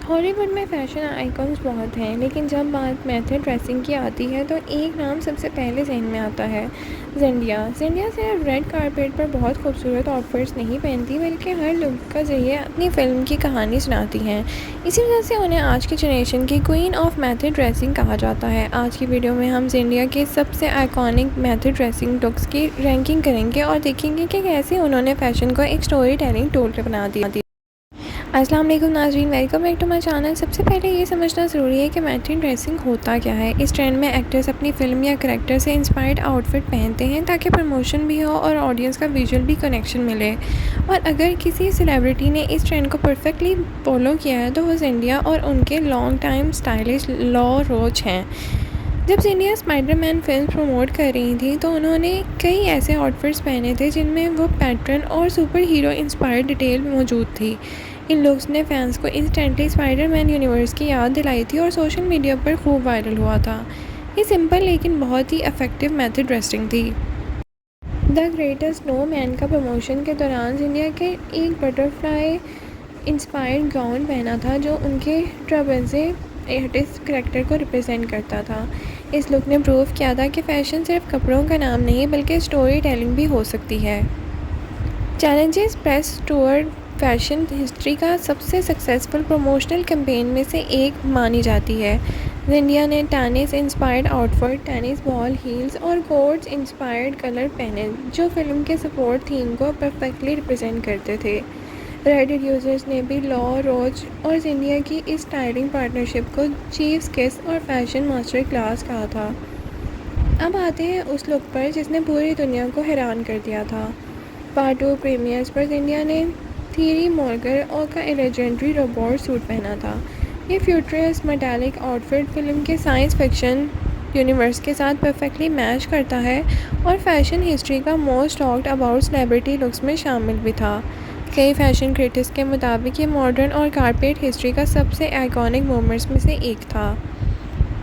Hollywood में fashion icons बहुत हैं, लेकिन जब बात मेथड ड्रेसिंग की आती है तो एक नाम सबसे पहले ज़हन में आता है, ज़ेंडिया। ज़ेंडिया सिर्फ रेड कारपेट पर बहुत खूबसूरत आउटफिट्स नहीं पहनती, बल्कि हर लुक का ज़रिए अपनी फ़िल्म की कहानी सुनाती हैं। इसी वजह से उन्हें आज की जनरेशन की क्वीन ऑफ मेथड ड्रेसिंग कहा जाता है। आज की वीडियो में हम ज़ेंडिया के सबसे आइकॉनिक मेथड ड्रेसिंग लुक्स की रैंकिंग करेंगे और देखेंगे कि कैसे उन्होंने फ़ैशन को एक स्टोरी टेलिंग टूल बना दिया। अस्सलाम वालेकुम नाज़रीन, welcome back to my channel. सबसे पहले ये समझना ज़रूरी है कि मैटर्न ड्रेसिंग होता क्या है। इस ट्रेंड में एक्टर्स अपनी फ़िल्म या करैक्टर से इंस्पायर्ड आउटफिट पहनते हैं ताकि प्रमोशन भी हो और ऑडियंस का विजुअल भी कनेक्शन मिले। और अगर किसी सेलिब्रिटी ने इस ट्रेंड को परफेक्टली फॉलो किया है तो वो ज़ेंडिया और उनके लॉन्ग टाइम स्टाइलिश लॉ रोच हैं। जब ज़ेंडिया स्पाइडरमैन फिल्म प्रमोट कर रही थी तो उन्होंने कई ऐसे आउटफिट्स पहने थे जिनमें वो पैटर्न और सुपर हीरो इंस्पायर्ड डिटेल मौजूद थी। इन लुक्स ने फैंस को इंस्टेंटली स्पाइडरमैन यूनिवर्स की याद दिलाई थी और सोशल मीडिया पर खूब वायरल हुआ था। ये सिंपल लेकिन बहुत ही इफ़ेक्टिव मेथड ड्रेसिंग थी। द ग्रेटेस्ट स्नोमैन का प्रमोशन के दौरान ज़ेंडिया के एक बटरफ्लाई इंस्पायर्ड गाउन पहना था जो उनके ट्रावेंजे आर्टिस्ट करैक्टर को रिप्रेजेंट करता था। इस लुक ने प्रूव किया था कि फ़ैशन सिर्फ कपड़ों का नाम नहीं बल्कि स्टोरी टेलिंग भी हो सकती है। Challenges press tour fashion history का सबसे सक्सेसफुल प्रमोशनल कैंपेन में से एक मानी जाती है। ज़ेंडिया ने tennis inspired outfit, tennis ball, heels और कोर्ट्स इंस्पायर्ड कलर पहने जो फिल्म के सपोर्ट थीम को परफेक्टली रिप्रेजेंट करते थे। रेडिट यूज़र्स ने भी लॉ रोच और ज़ेंडिया की इस स्टाइलिंग पार्टनरशिप को चीफ्स किस और फैशन मास्टर क्लास कहा था। अब आते हैं उस लुक पर जिसने पूरी दुनिया को हैरान कर दिया था। पार्ट 2 प्रीमियर्स पर ज़ेंडिया ने थीरी मॉर्गर और का लेजेंडरी रोबोट सूट पहना था। ये फ्यूचरिस्ट मेटालिक आउटफिट फिल्म के साइंस फिक्शन यूनिवर्स के साथ परफेक्टली मैच करता है और फैशन हिस्ट्री का most talked about celebrity looks में शामिल भी था। कई फैशन क्रिटिक्स के मुताबिक ये मॉडर्न और कारपेट हिस्ट्री का सबसे आइकॉनिक मोमेंट्स में से एक था।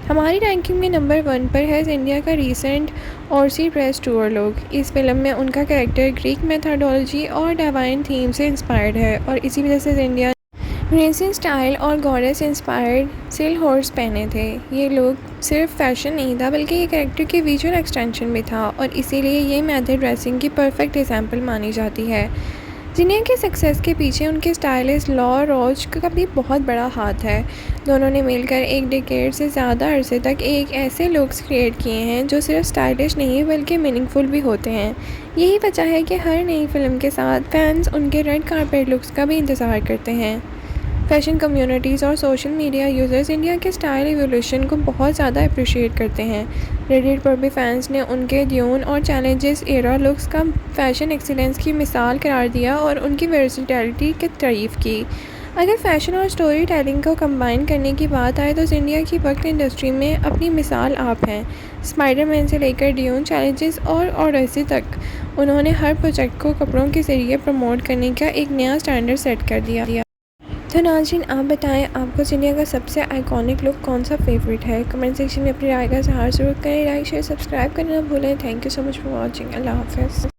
हमारी रैंकिंग में नंबर 1 पर है ज़ेंडिया का रीसेंट ऑर्सी प्रेस टूर लुक। इस फिल्म में उनका कैरेक्टर ग्रीक मेथोडोलॉजी और डिवाइन थीम से इंस्पायर्ड है और इसी वजह से ज़ेंडिया ग्रेसियन स्टाइल और गॉडेस इंस्पायर्ड सिल हॉर्स पहने थे। ये लुक सिर्फ फैशन नहीं था बल्कि ये कैरेक्टर की विजुअल एक्सटेंशन भी था और इसीलिए ये मेथड ड्रेसिंग की परफेक्ट एग्जाम्पल मानी जाती है। ज़ेंडिया के सक्सेस के पीछे उनके स्टाइलिस्ट लॉ रोच का भी बहुत बड़ा हाथ है। दोनों ने मिलकर एक डिकेड से ज़्यादा अरसे तक एक ऐसे लुक्स क्रिएट किए हैं जो सिर्फ स्टाइलिश नहीं बल्कि मीनिंगफुल भी होते हैं। यही वजह है कि हर नई फिल्म के साथ फैंस उनके रेड कारपेट लुक्स का भी इंतज़ार करते हैं। फैशन कम्युनिटीज़ और सोशल मीडिया यूज़र्स इंडिया के स्टाइल एवोल्यूशन को बहुत ज़्यादा अप्रिशिएट करते हैं। रेडिट पर भी फैंस ने उनके ड्यून और चैलेंजेस एरा लुक्स का फैशन एक्सीलेंस की मिसाल करार दिया और उनकी वर्सिटैलिटी की तारीफ़ की। अगर फैशन और स्टोरी टेलिंग को कंबाइन करने की बात आए तो इंडिया की वक्त इंडस्ट्री में अपनी मिसाल आप हैं। स्पाइडरमैन से लेकर ड्यून चैलेंजेस और ओडेसी तक उन्होंने हर प्रोजेक्ट को कपड़ों के ज़रिए प्रमोट करने का एक नया स्टैंडर्ड सेट कर दिया। तो नाज़रीन, आप बताएं आपको ज़ेंडिया का सबसे आइकॉनिक लुक कौन सा फेवरेट है। कमेंट सेक्शन में अपनी राय का इज़हार ज़रूर करें। लाइक शेयर सब्सक्राइब करना ना भूलें। Thank you so much for watching. अल्लाह हाफ़िज़।